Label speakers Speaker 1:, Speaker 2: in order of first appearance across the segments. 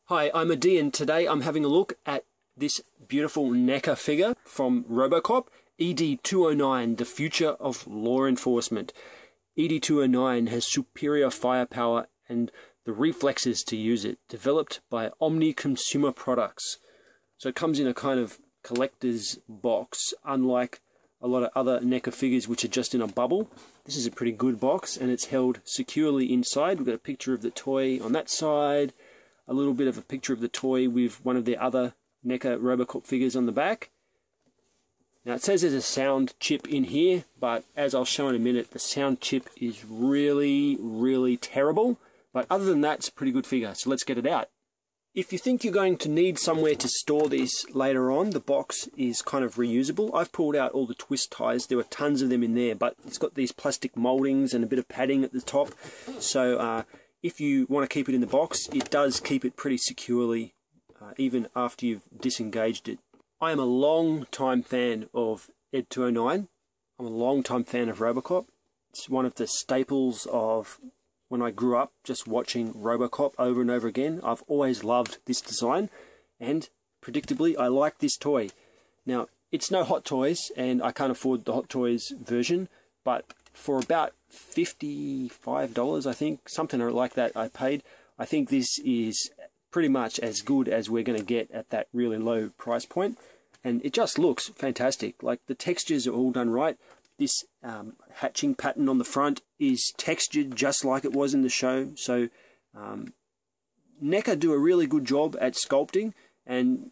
Speaker 1: Hi, I'm Odeean. Today I'm having a look at this beautiful Neca figure from Robocop, ED-209, the future of law enforcement. ED-209 has superior firepower and the reflexes to use it, developed by Omni Consumer Products. So it comes in a kind of collector's box, unlike a lot of other Neca figures which are just in a bubble. This is a pretty good box and it's held securely inside. We've got a picture of the toy on that side, a little bit of a picture of the toy with one of the other Neca Robocop figures on the back. Now it says there's a sound chip in here, but as I'll show in a minute, the sound chip is really terrible. But other than that, it's a pretty good figure, so let's get it out. If you think you're going to need somewhere to store this later on, the box is kind of reusable. I've pulled out all the twist ties. There were tons of them in there, but it's got these plastic mouldings and a bit of padding at the top. So if you want to keep it in the box, it does keep it pretty securely, even after you've disengaged it. I am a long-time fan of ED-209. I'm a long-time fan of Robocop. It's one of the staples of when I grew up just watching Robocop over and over again. I've always loved this design, and predictably, I like this toy. Now, it's no Hottoys, and I can't afford the Hottoys version, but for about $55, I think, something like that I paid, I think this is pretty much as good as we're going to get at that really low price point. And it just looks fantastic. Like, the textures are all done right. This hatching pattern on the front is textured just like it was in the show. So Neca do a really good job at sculpting, and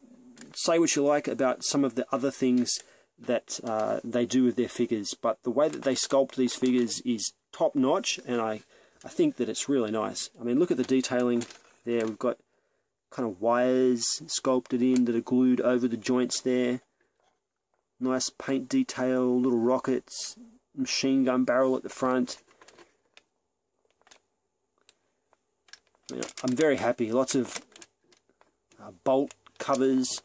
Speaker 1: say what you like about some of the other things that they do with their figures, but the way that they sculpt these figures is top notch, and I think that it's really nice. I mean, look at the detailing there. We've got kind of wires sculpted in that are glued over the joints there. Nice paint detail, little rockets, machine gun barrel at the front. I'm very happy. Lots of bolt covers,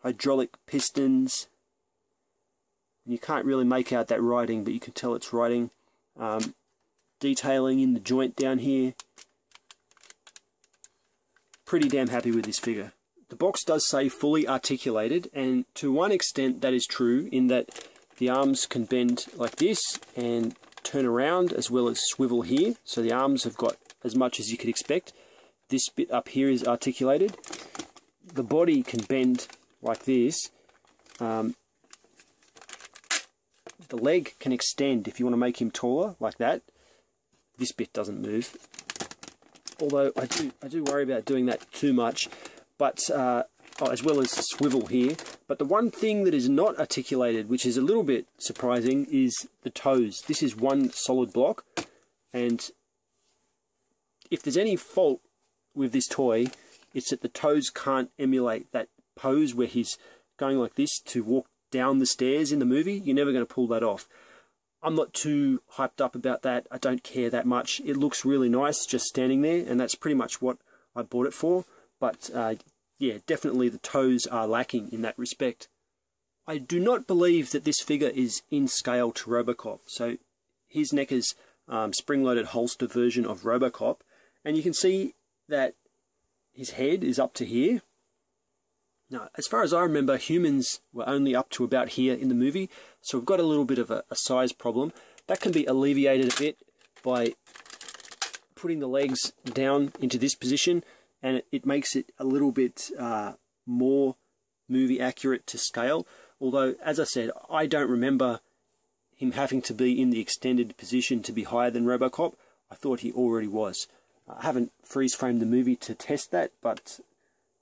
Speaker 1: hydraulic pistons. You can't really make out that writing, but you can tell it's writing. Detailing in the joint down here. Pretty damn happy with this figure. The box does say fully articulated, and to one extent that is true, in that the arms can bend like this and turn around as well as swivel here. So the arms have got as much as you could expect. This bit up here is articulated. The body can bend like this. The leg can extend if you want to make him taller, like that. This bit doesn't move. Although I do worry about doing that too much. But as well as swivel here. But the one thing that is not articulated, which is a little bit surprising, is the toes. This is one solid block, and if there's any fault with this toy, it's that the toes can't emulate that pose where he's going like this to walk down the stairs in the movie. You're never going to pull that off. I'm not too hyped up about that. I don't care that much. It looks really nice just standing there, and that's pretty much what I bought it for. But yeah, definitely the toes are lacking in that respect. I do not believe that this figure is in scale to Robocop. So here's Neca's spring-loaded holster version of Robocop, and you can see that his head is up to here. Now, as far as I remember, humans were only up to about here in the movie, so we've got a little bit of a size problem. That can be alleviated a bit by putting the legs down into this position, and it makes it a little bit more movie accurate to scale. Although, as I said, I don't remember him having to be in the extended position to be higher than Robocop. I thought he already was. I haven't freeze-framed the movie to test that, but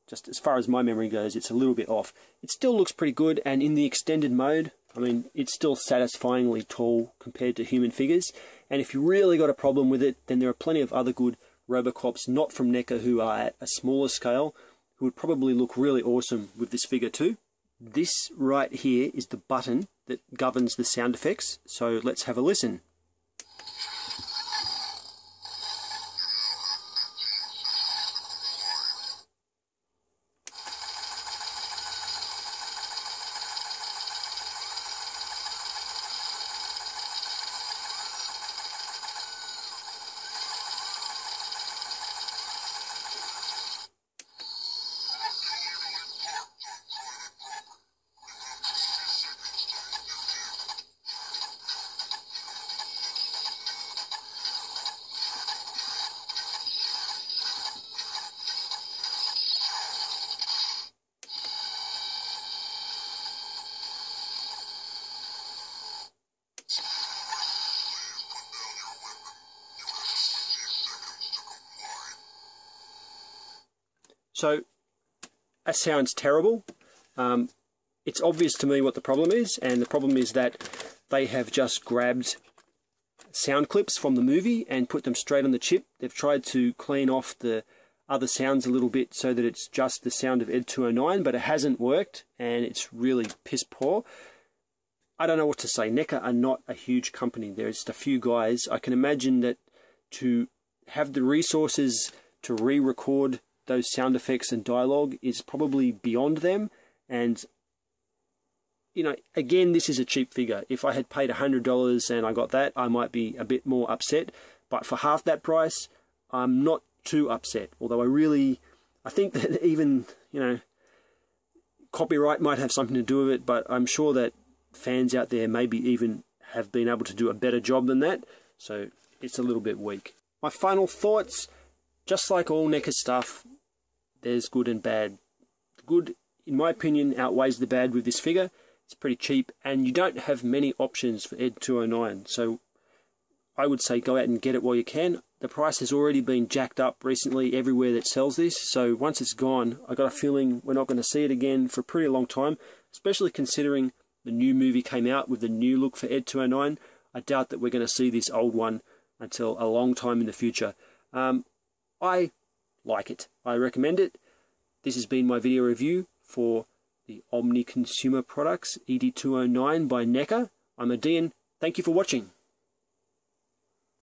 Speaker 1: just as far as my memory goes, it's a little bit off. It still looks pretty good, and in the extended mode, I mean, it's still satisfyingly tall compared to human figures. And if you really got a problem with it, then there are plenty of other good Robocops, not from Neca, who are at a smaller scale, who would probably look really awesome with this figure too. This right here is the button that governs the sound effects, so let's have a listen. So that sounds terrible. It's obvious to me what the problem is, and the problem is that they have just grabbed sound clips from the movie and put them straight on the chip. They've tried to clean off the other sounds a little bit so that it's just the sound of ED-209, but it hasn't worked, and it's really piss poor. I don't know what to say. Neca are not a huge company. There's just a few guys. I can imagine that to have the resources to re-record those sound effects and dialogue is probably beyond them. And, you know, again, this is a cheap figure. If I had paid $100 and I got that, I might be a bit more upset. But for half that price, I'm not too upset. Although I think that even, you know, copyright might have something to do with it, but I'm sure that fans out there maybe even have been able to do a better job than that. So it's a little bit weak. My final thoughts, just like all Neca stuff, there's good and bad. The good, in my opinion, outweighs the bad with this figure. It's pretty cheap, and you don't have many options for ED-209. So I would say go out and get it while you can. The price has already been jacked up recently everywhere that sells this. So once it's gone, I got a feeling we're not going to see it again for a pretty long time, especially considering the new movie came out with the new look for ED-209. I doubt that we're going to see this old one until a long time in the future. I like it. I recommend it. This has been my video review for the Omni Consumer Products ED-209 by Neca. I'm odeean. Thank you for watching.